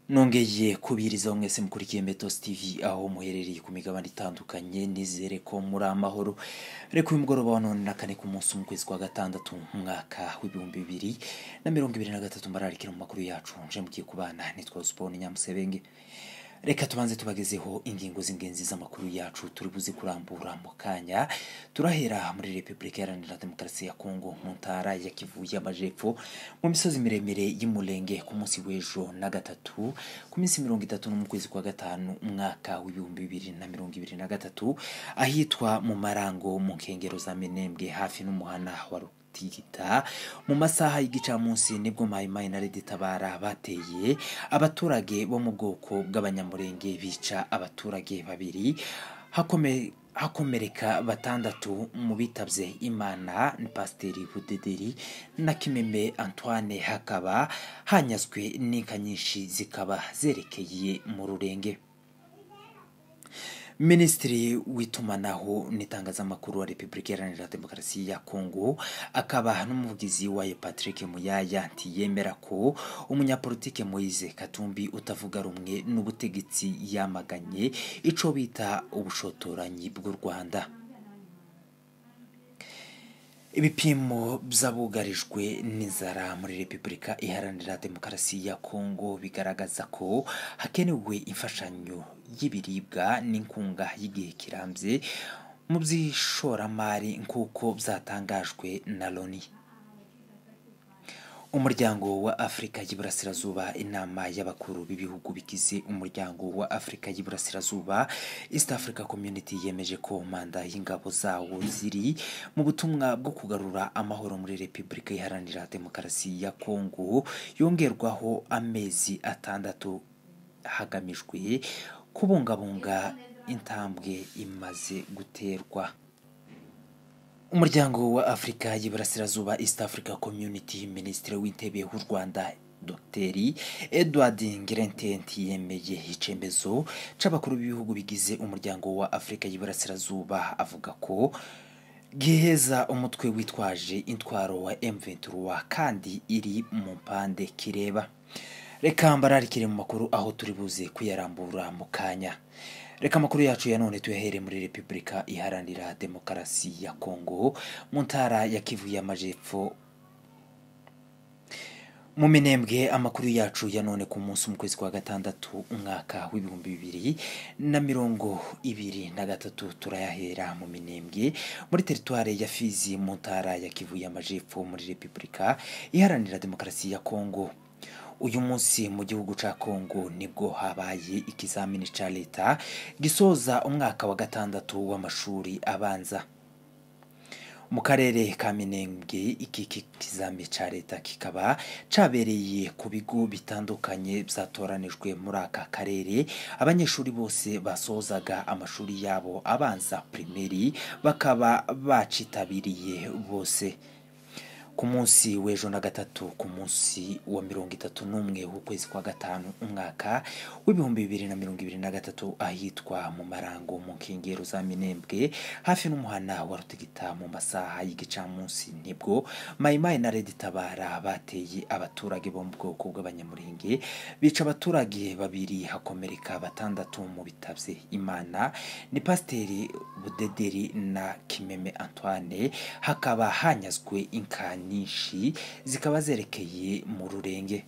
Nongeye kubiriza mwese mukurikiye Metos TV aho muherereye ku migabane itandukanye nizere ko muri amahoro. Reka uyu mugoroba wa none nakane ku munsi mu kwezi kwa gatandatu mwaka w'2023 mbararikira mu makuru yacu nje mugiye kubana nitwa Sport Nyamusebenge. Reka tubanze tubagezeho ingingo z'ingenzi z'amakuru yacu turi buze kurambura mu kanya. Turahera muri Republika Iharanira Demokarasi ya Kongo mu ntara ya Kivu y'Amajepfo mu misozi miremire y'Umulenge ku munsi w'ejo na gatatu ku minsi 30 mu kwezi kwa gatanu umwaka w'2023 ahitwa mu Marango mu nkengero za Minembwe hafi n'umuhana wa Tigita mu masaha y'igicamunsi nibwo Mayimayi na Red Tabara bateye abaturage bo mu bwoko bw'abanyamurenge bica abaturage babiri hakomereka batandatu mu bitavye Imana ni Pasiteri Budederi na Kimeme Antoine, hakaba hanyazwe n'inka nyinshi zikaba zerekeye mu Rurenge. Ministri w'itumanaho n'itangazamakuru wa Republika Iharanira Demokarasi ya Kongo akaba n'umuvugizi wayo Patrick Muyaya ntiyemera ko umunyapolitike Moise Katumbi utavuga rumwe n'ubutegetsi yamaganye ico bita ubushotoranyi bw'u Rwanda. Ibipimo by'abugarijwe n'inzara muri Republika Iharanira Demokarasi ya Kongo bigaragaza ko hakenewe imfashanyo y'ibiribwa n'inkunga y'igihe kirambye mu by'ishoramari nk'uko byatangajwe na Loni. Umuryango wa Afrika y'Iburasirazuba, inama y'abakuru b'ibihugu bigize umuryango wa Afrika y'Iburasirazuba East Africa Community yemeje ko manda y'ingabo zawo ziri mu butumwa bwo kugarura amahoro muri Republika Iharanira Demokarasi ya Kongo yongerwaho amezi 6 hagamijwe kubungabunga intambwe imaze guterwa. Umuryango wa Afrika y'Iburasirazuba East Africa Community, Minisitiri w'Intebe w'u Rwanda Dr Edward Ngirente yemeye icembezo c'abakuru b'ibihugu bigize umuryango wa Afrika y'Iburasirazuba avuga ko giheza umutwe witwaje intwaro wa M23 kandi iri mu mpande kireba. Reka mbararikire mu makuru aho turi buze kuyarambura mu kanya. Reka makuru yacu ya none tuyahere muri Republika Iharanira Demokarasi ya Kongo mu ntara ya Kivu y'Amajepfo mu Minembwe. Amakuru yacu ya none ku munsi mu kwezi kwa gatandatu umwaka w'2023 turayahera mu Minembwe muri teritware ya Fizi mu ntara ya Kivu y'Amajepfo muri Republika Iharanira Demokarasi ya Kongo. Uyu munsi mu gihugu ca Kongo nibwo habaye ikizamini ca leta gisoza umwaka wa gatandatu w'amashuri abanza. Mu karere ka Minembwe iki kizamini ca leta kikaba cabereye ku bigo bitandukanye byatoranijwe muri aka karere. Abanyeshuri bose basozaga amashuri yabo abanza primary bakaba bacitabiriye bose. Ku munsi w'ejo na gatatu ku munsi wa 31 w'ukwezi kwa gatanu umwaka w'2023 ahitwa mu Marango mu nkengero za Minembwe hafi n'umuhana wa Rutigita mu masaha y'igicamunsi nibwo Mayimayi na Red Tabara bateye abaturage bo mu bwoko bw'abanyamurenge bica abaturage babiri hakomereka batandatu mu bitavye Imana ni Pasiteri Budederi na Kimeme Antoine, hakaba hanyazwe inka nyinshi zikaba zerekeye mu Rurenge.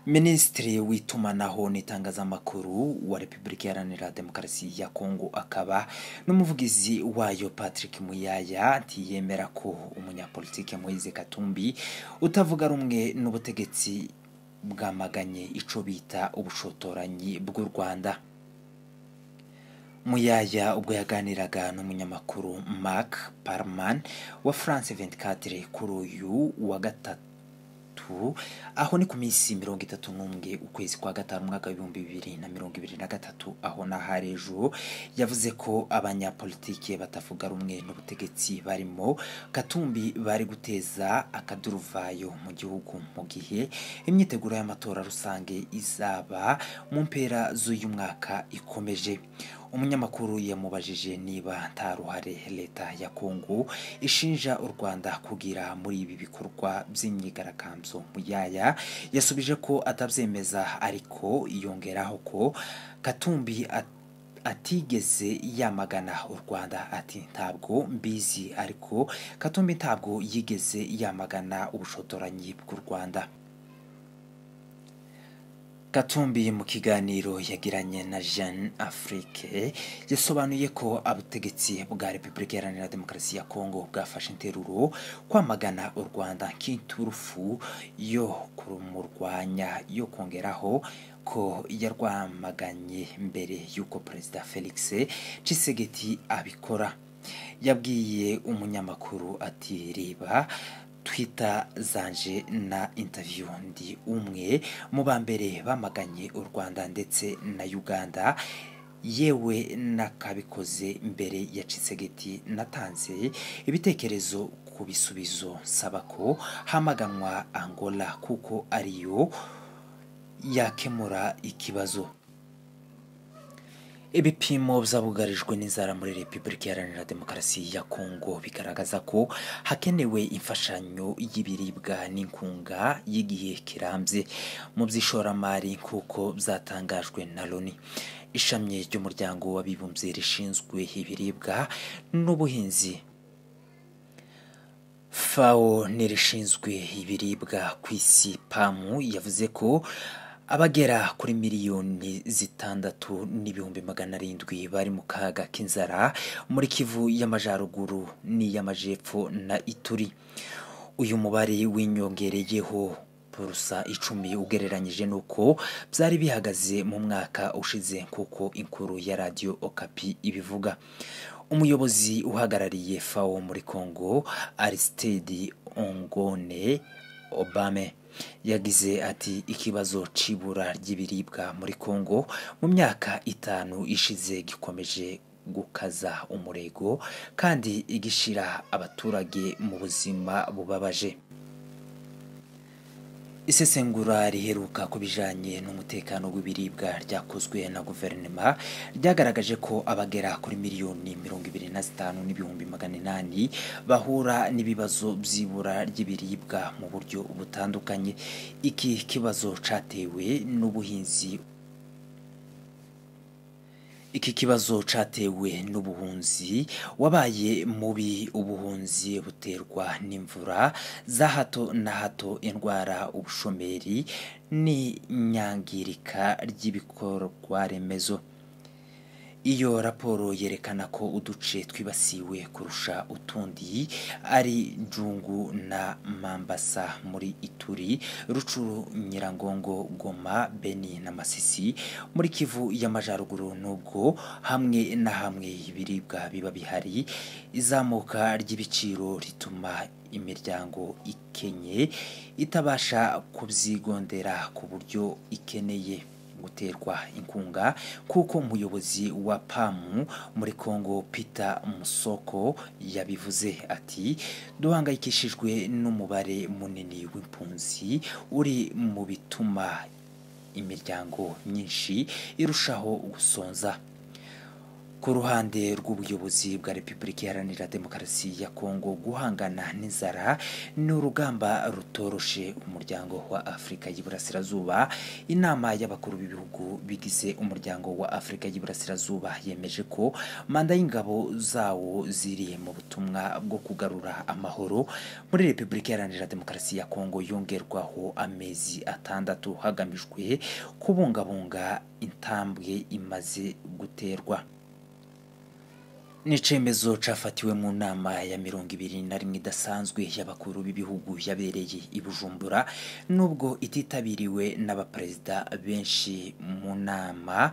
Ministri w'itumanaho n'itangazamakuru wa Republika Iharanira Demokarasi ya Kongo akaba n'umuvugizi wayo Patrick Muyaya ntiyemera ko umunyapolitike Moise Katumbi utavuga rumwe n'ubutegetsi bwamaganye ico bita ubushotoranyi bw'u Rwanda. Muyaya ubwo yaganiraga n'umunyamakuru Mark Parman wa France 24 kuri uyu wa gatatu aho ni ku minsi 31 ukwezi kwa gatanu mwaka w'2023 aho na harejo yavuze ko abanyapolitike batavuga rumwe n'ubutegetsi barimo Katumbi bari guteza akaduruvayo mu gihugu mu gihe imyiteguro y'amatora rusange izaba mu mpera z'uyu mwaka ikomeje. umunyamakuru yamubajije niba nta ruhare leta ya Kongo ishinja u Rwanda kugira muri ibi bikorwa by'imyigaragambyo Muyaya yasubije ko atabyemeza, ariko yongeraho ko Katumbi atigeze yamagana u Rwanda. Ati ntabwo mbizi, ariko Katumbi ntabwo yigeze yamagana ubushotoranyi bw'u Rwanda. Katumbi mu kiganiro yagiranye na Jeune Afrique yasobanuye ko abutegetsi bwa Repubulika Iharanira Demokarasi ya Kongo bwafashe interuro kwamagana u Rwanda nk'iturufu yo kurumurwanya, yo kongeraho ko yarwamaganye mbere y'uko Perezida Felix Tshisekedi abikora. Yabwiye umunyamakuru ati riba Twitter zanje na interview ndi umwe mu bambere bamaganye u Rwanda ndetse na Uganda, yewe nakabikoze mbere ya Tshisekedi. Natanze ibitekerezo ku bisubizo saba ko hamaganwa Angola kuko ariyo yakemura ikibazo. Ibipimo byabugarijwe n'inzara muri Repubulika Iharanira Demokarasi ya Kongo bigaragaza ko hakenewe imfashanyo y'ibiribwa n'inkunga y'igihe kirambye mu by'ishoramari kuko byatangajwe na Loni, ishami ry'umuryango w'abibumbye rishinzwe ibiribwa n'ubuhinzi. FAO nirishinzwe ibiribwa ku isi PAMU yavuze ko abagera kuri miliyoni 6,700,000 bari mu kaga k'inzara muri Kivu y'Amajyaruguru n'iy'Amajepfo na Ituri. Uyu mubare w'inyongereyeho purusa 10 ugereranyije nuko byari bihagaze mu mwaka ushize, kuko inkuru ya Radio Okapi ibivuga. Umuyobozi uhagarariye FAO muri Kongo, Aristide Ongone Obame, yagize ati ikibazo c'ibura ry'ibiribwa muri Kongo mu myaka 5 ishize gikomeje gukaza umurego kandi igishira abaturage mu buzima bubabaje. Isesengura riheruka kubijanye n'umutekano w'ibiribwa ryakozwe na guverinoma ryagaragaje ko abagera kuri miliyoni 25,800 bahura n'ibibazo by'ibura ry'ibiribwa mu buryo butandukanye. Iki kibazo catewe n'ubuhinzi n'ubuhunzi wabaye mubi. Ubuhunzi buterwa n'imvura za hato na hato, indwara, ubushomeri n'inyangirika ry'ibikorwa remezo. Iyo raporo yerekana ko uduce twibasiwe kurusha utundi ari Jungu na Mambasa muri Ituri, Rucuru, Nyirangongo, Goma, Beni na Masisi muri Kivu y'Amajyaruguru. Nubwo hamwe na hamwe ibiribwa biba bihari, izamuka ry'ibiciro rituma imiryango ikenye itabasha kubyigondera ku buryo ikeneye guterwa inkunga, kuko umuyobozi wa PAMU muri Kongo Peter Musoko yabivuze. Ati duhangayikishijwe n'umubare munini w'impunzi uri mu bituma imiryango myinshi irushaho gusonza. Ku ruhande rw'ubuyobozi bwa Repubulika Iharanira Demokarasi ya Kongo, guhangana n'inzara ni urugamba rutoroshe. Umuryango wa Afrika y'Iburasirazuba, inama y'abakuru b'ibihugu bigize umuryango wa Afrika y'Iburasirazuba, yemeje ko manda y'ingabo zawo ziri mu butumwa bwo kugarura amahoro muri Repubulika Iharanira Demokarasi ya Kongo yongerwaho amezi 6 hagamijwe kubungabunga intambwe imaze guterwa. Nicemezo cafatiwe mu nama ya 21 idasanzwe y'abakuru b'ibihugu yabereye i Bujumbura, nubwo ititabiriwe n'abaperezida benshi. Mu nama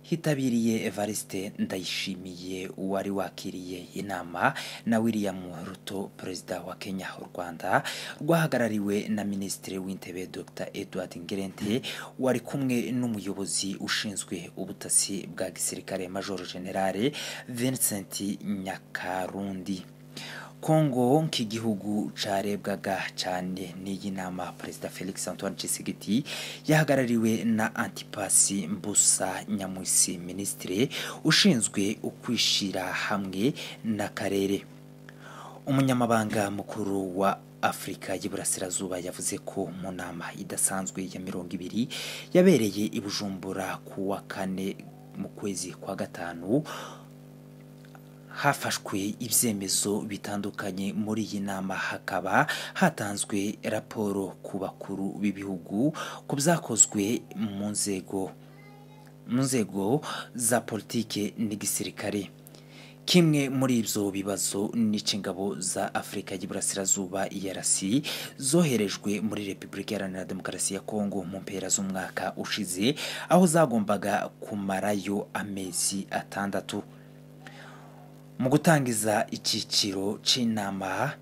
hitabiriye Evariste Ndayishimiye wari wakiriye inama na William Ruto, perezida wa Kenya. U Rwanda rwahagarariwe na Minisitiri w'Intebe Dr Edward Ngirente, wari kumwe n'umuyobozi ushinzwe ubutasi bwa gisirikare Major General Vincent Nyakarundi. Kongo nk'igihugu carebwaga cyane n'iyi nama Perezida Felix Antoine Tshisekedi yahagarariwe na Antipasi Mbusa Nyamwisi, Minisitiri ushinzwe ukwishira hamwe n'akarere. Umunyamabanga mukuru wa Afrika y'Iburasirazuba yavuze ko mu nama idasanzwe ya 20 yabereye i Bujumbura ku wa 4 mu kwezi kwa gatanu hafashwe ibyemezo bitandukanye. Muri iyi nama hakaba hatanzwe raporo ku bakuru b'ibihugu ku byakozwe mu nzego za politike n'igisirikare. Kimwe muri ibyo bibazo n'icingabo za Afrika y'Iburasirazuba EAC zoherejwe muri Repubulika Iharanira Demokarasi ya Kongo mu mpera z'umwaka ushize, aho zagombaga kumarayo amezi 6. Mu gutangiza icyiciro c'inama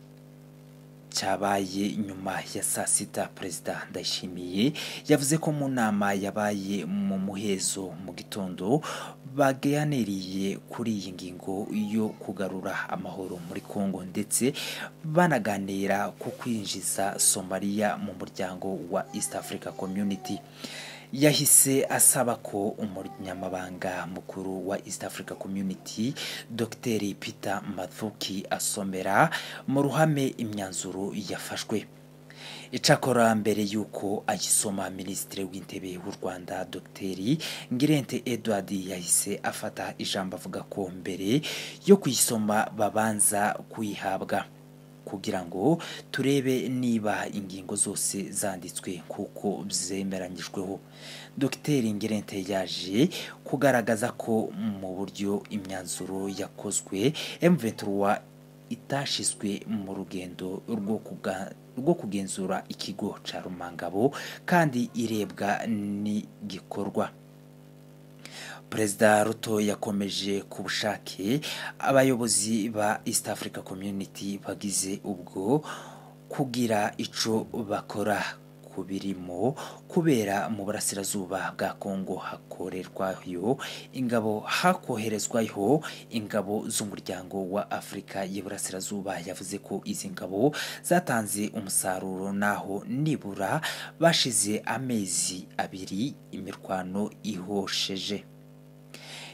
cyabaye nyuma ya saa sita, Perezida Ndayishimiye yavuze ko mu nama yabaye mu muhezo mu gitondo baganiriye kuri iyi ngingo yo kugarura amahoro muri Kongo, ndetse banaganira ku kwinjiza Somalia mu muryango wa East Africa Community. Yahise asaba ko umunyamabanga mukuru wa East Africa Community Dr. Peter Mathuki asomera mu ruhame imyanzuro yafashwe. Icakora mbere yuko ayisoma, Minisitiri w'Intebe w'u Rwanda Dr. Ngirente Edward yahise afata ijambo avuga ko mbere yo kuyisoma babanza kuyihabwa kugira ngo turebe niba ingingo zose zanditswe kuko byemeranyijweho. Dr. Ngirente yaje kugaragaza ko mu buryo imyanzuro yakozwe M23 itashizwe mu rugendo rwo kugenzura ikigo ca Rumangabo kandi irebwa n'igikorwa. Perezida Ruto yakomeje ku bushake abayobozi ba East Africa Community bagize ubwo kugira ico bakora kubirimo kubera mu burasirazuba bwa Kongo hakoherezwayo ingabo z'umuryango wa Afrika y'Iburasirazuba. Yavuze ko izi ngabo zatanze umusaruro naho nibura bashize amezi 2 imirwano ihosheje.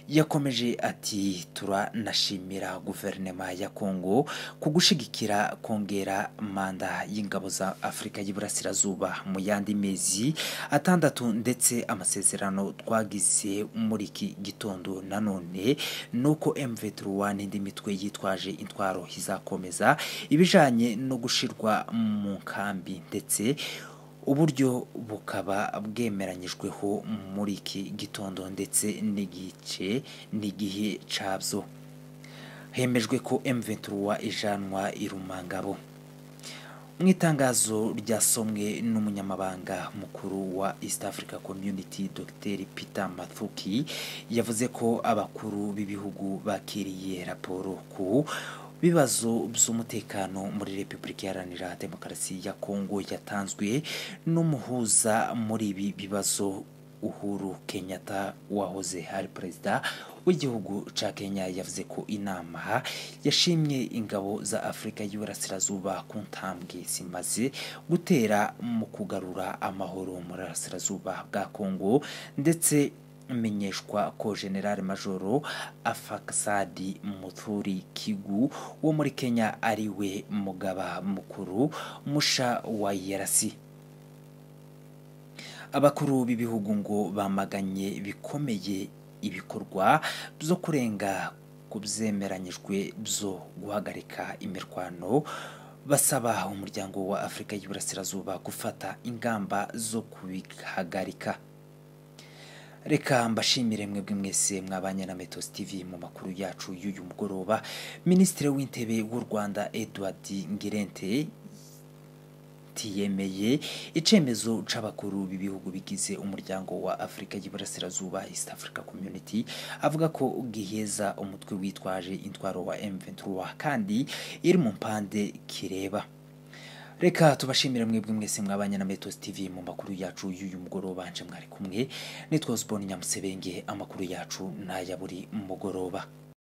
Yakomeje ati turanashimira guverinoma ya Kongo kugushigikira kongera manda y'ingabo za Afrika y'Iburasirazuba mu yandi mezi 6, ndetse amasezerano twagize muri iki gitondo nanone nuko M23 n'indi mitwe yitwaje intwaro izakomeza ibijanye no gushirwa mu nkambi, ndetse uburyo bukaba bwemeranyijweho muri iki gitondo ndetse n'igihe cabyo. Hemejwe ko M23 ijanwa i Rumangabo. Mu itangazo ryasomwe n'umunyamabanga mukuru wa East Africa Community Dr. Peter Mathuki yavuze ko abakuru b'ibihugu bakiriye raporo ku bibazo by'umutekano muri Repubulika Iharanira Demokarasi ya Kongo yatanzwe n'umuhuza muri ibi bibazo Uhuru Kenyatta wahoze ari perezida w'igihugu ca Kenya. Yavuze ko inama yashimye ingabo za Afrika y'Iburasirazuba ku ntambwe zimaze gutera mu kugarura amahoro mu burasirazuba bwa Kongo, ndetse menyeshwa ko General Majoro Afakasadi Muthuri Kigu wo muri Kenya ariwe mugaba mukuru musha wa EAC. Abakuru b'ibihugu ngo bamaganye bikomeye ibikorwa byo kurenga ku byemeranyijwe byo guhagarika imirwano, basaba umuryango wa Afrika y'Iburasirazuba gufata ingamba zo kubihagarika. Reka mbashimire mwebwe mwese mwabanye na Metos TV mu makuru yacu y'uyu mugoroba. Minisitiri w'Intebe w'u Rwanda Edward Ngirente yemeye icemezo c'abakuru b'ibihugu bigize umuryango wa Afrika y'Iburasirazuba East Africa Community, avuga ko giheza umutwe witwaje intwaro wa M23 kandi iri mu mpande kireba. Reka tubashimire mwebwe mwese mwabanye na Metos TV mu makuru yacu y'uyu mugoroba. Nje mwari kumwe nitwa Osborne Nyamusebenge. Amakuru yacu naya buri mugoroba.